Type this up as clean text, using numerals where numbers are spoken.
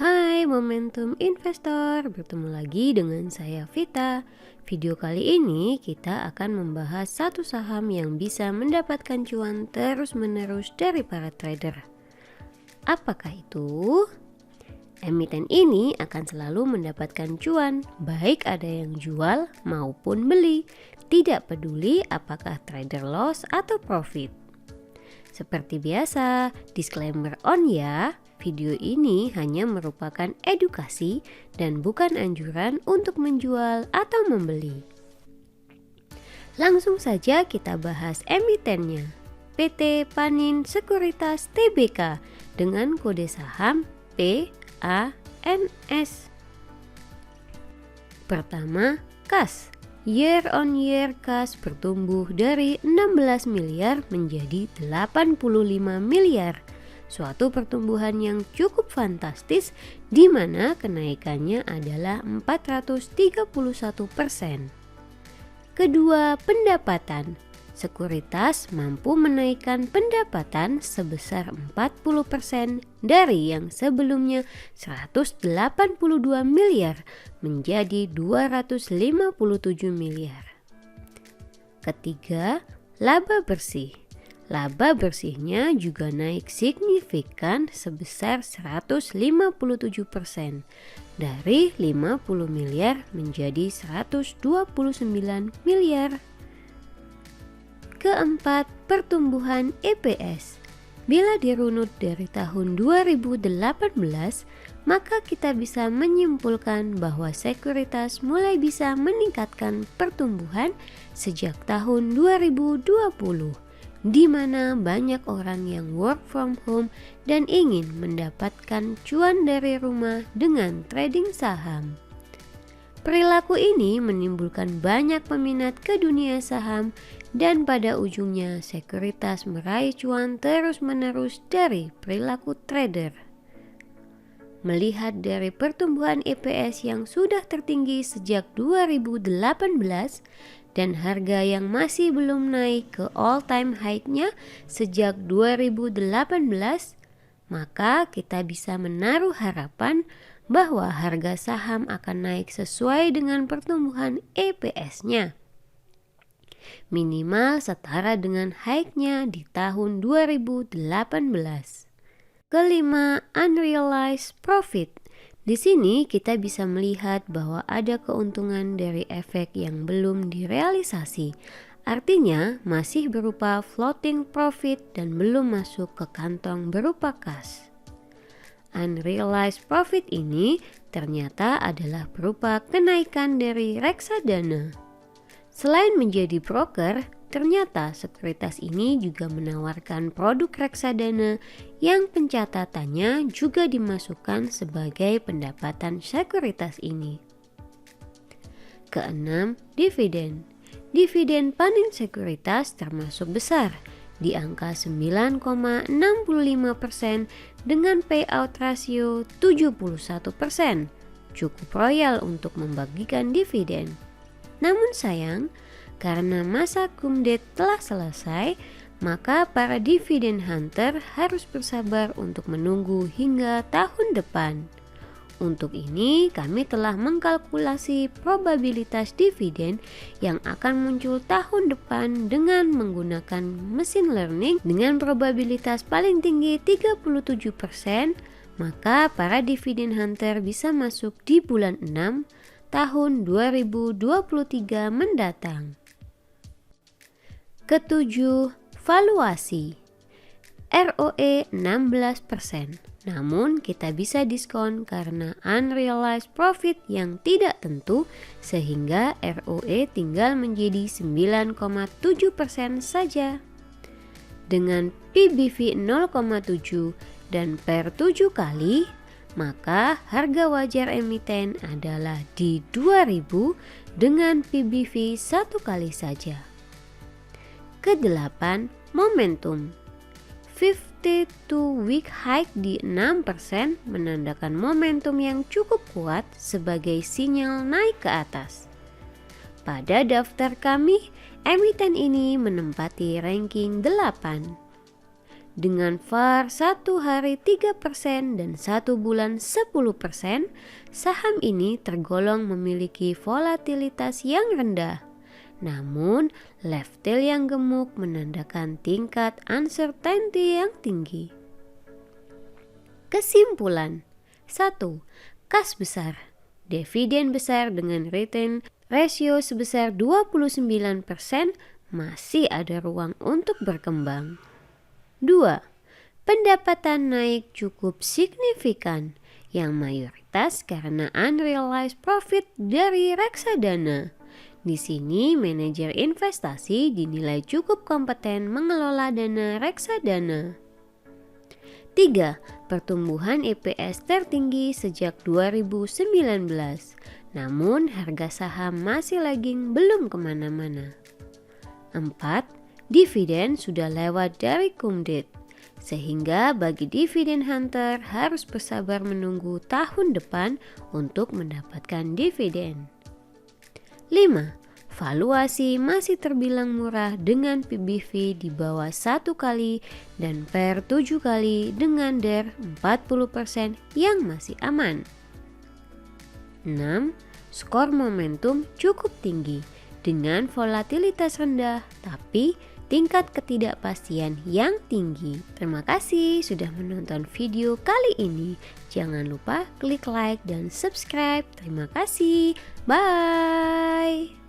Hai Momentum Investor, bertemu lagi dengan saya Vita. Video kali ini kita akan membahas satu saham yang bisa mendapatkan cuan terus-menerus dari para trader. Apakah itu? Emiten ini akan selalu mendapatkan cuan, baik ada yang jual maupun beli, tidak peduli apakah trader loss atau profit. Seperti biasa, disclaimer on ya. Video ini hanya merupakan edukasi dan bukan anjuran untuk menjual atau membeli. Langsung saja kita bahas emitennya. PT Panin Sekuritas Tbk dengan kode saham PANS. Pertama, kas. Year on year kas bertumbuh dari 16 miliar menjadi 85 miliar. Suatu pertumbuhan yang cukup fantastis di mana kenaikannya adalah 431%. Kedua, pendapatan. Sekuritas mampu menaikkan pendapatan sebesar 40% dari yang sebelumnya 182 miliar menjadi 257 miliar. Ketiga, laba bersih. Laba bersihnya juga naik signifikan sebesar 157% dari 50 miliar menjadi 129 miliar. Keempat, pertumbuhan EPS. Bila dirunut dari tahun 2018, maka kita bisa menyimpulkan bahwa sekuritas mulai bisa meningkatkan pertumbuhan sejak tahun 2020. Di mana banyak orang yang work from home dan ingin mendapatkan cuan dari rumah dengan trading saham. Perilaku ini menimbulkan banyak peminat ke dunia saham dan pada ujungnya sekuritas meraih cuan terus-menerus dari perilaku trader. Melihat dari pertumbuhan EPS yang sudah tertinggi sejak 2018 dan harga yang masih belum naik ke all-time high-nya sejak 2018, maka kita bisa menaruh harapan bahwa harga saham akan naik sesuai dengan pertumbuhan EPS-nya. Minimal setara dengan high-nya di tahun 2018. Kelima, unrealized profit. Di sini kita bisa melihat bahwa ada keuntungan dari efek yang belum direalisasi. Artinya masih berupa floating profit dan belum masuk ke kantong berupa kas. Unrealized profit ini ternyata adalah berupa kenaikan dari reksadana. Selain menjadi broker, ternyata sekuritas ini juga menawarkan produk reksadana yang pencatatannya juga dimasukkan sebagai pendapatan sekuritas ini. Keenam, dividen. Dividen Panin Sekuritas termasuk besar, di angka 9,65% dengan payout rasio 71%. Cukup royal untuk membagikan dividen. Namun sayang, karena masa kumdet telah selesai, maka para dividen hunter harus bersabar untuk menunggu hingga tahun depan. Untuk ini, kami telah mengkalkulasi probabilitas dividen yang akan muncul tahun depan dengan menggunakan mesin learning dengan probabilitas paling tinggi 37%, maka para dividen hunter bisa masuk di bulan 6 tahun 2023 mendatang. Ketujuh, valuasi. ROE 16%. Namun kita bisa diskon karena unrealized profit yang tidak tentu sehingga ROE tinggal menjadi 9,7% saja. Dengan PBV 0,7 dan per 7 kali, maka harga wajar emiten adalah di 2000 dengan PBV 1 kali saja. Kedelapan, momentum. 52-week high di 6% menandakan momentum yang cukup kuat sebagai sinyal naik ke atas. Pada daftar kami, emiten ini menempati ranking 8. Dengan VaR 1 hari 3% dan 1 bulan 10%, saham ini tergolong memiliki volatilitas yang rendah. Namun, left tail yang gemuk menandakan tingkat uncertainty yang tinggi. Kesimpulan: 1. Kas besar. Dividen besar dengan return ratio sebesar 29% masih ada ruang untuk berkembang. 2. Pendapatan naik cukup signifikan, yang mayoritas karena unrealized profit dari reksadana. Di sini manajer investasi dinilai cukup kompeten mengelola dana reksadana. 3. Pertumbuhan EPS tertinggi sejak 2019, namun harga saham masih lagging belum kemana-mana. 4. Dividen sudah lewat dari cum-date, sehingga bagi dividen hunter harus bersabar menunggu tahun depan untuk mendapatkan dividen. 5. Valuasi masih terbilang murah dengan PBV di bawah 1 kali dan PER 7 kali dengan DER 40% yang masih aman. 6. Skor momentum cukup tinggi dengan volatilitas rendah tapi tingkat ketidakpastian yang tinggi. Terima kasih sudah menonton video kali ini. Jangan lupa klik like dan subscribe. Terima kasih. Bye.